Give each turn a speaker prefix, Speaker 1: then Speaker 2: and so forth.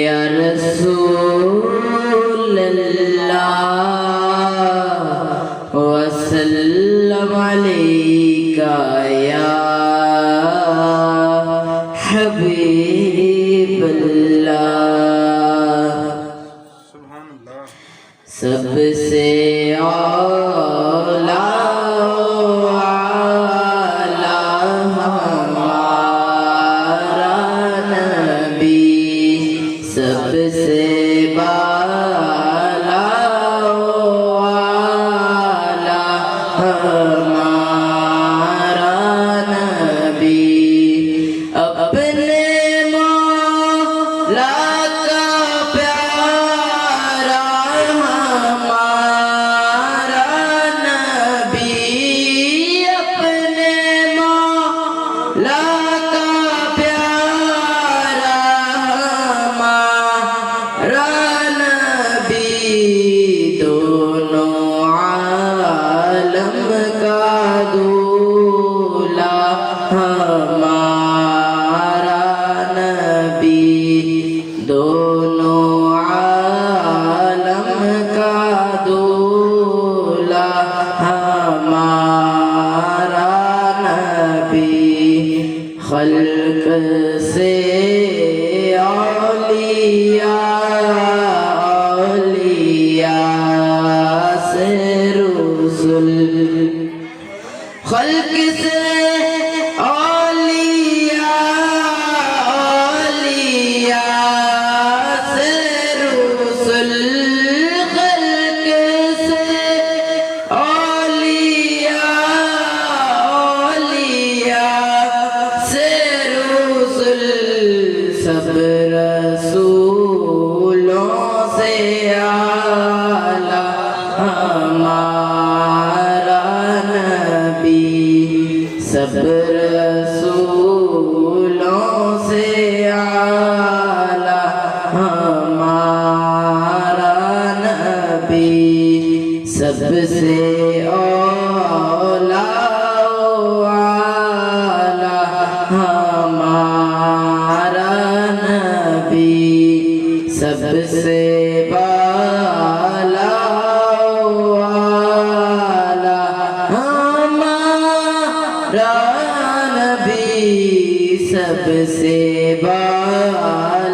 Speaker 1: یا رسول اللہ وسلم علیکہ یا حبیب اللہ۔
Speaker 2: سبحان اللہ۔
Speaker 1: سب سے اولا سب سے بالا والا ہمارا نبی، اپنے مولا کا پیارا ہمارا نبی، اپنے مولا دونوں عالم کا دولا ہمارا نبی، خلق سے اولیاء سے رسل، خلق سے سب رسولوں سے اعلیٰ ہمارا نبی، سب رسولوں سے اعلیٰ ہمارا نبی، سب سے اولا سب سے بالا والا ہمارا نبی، سب سے بالا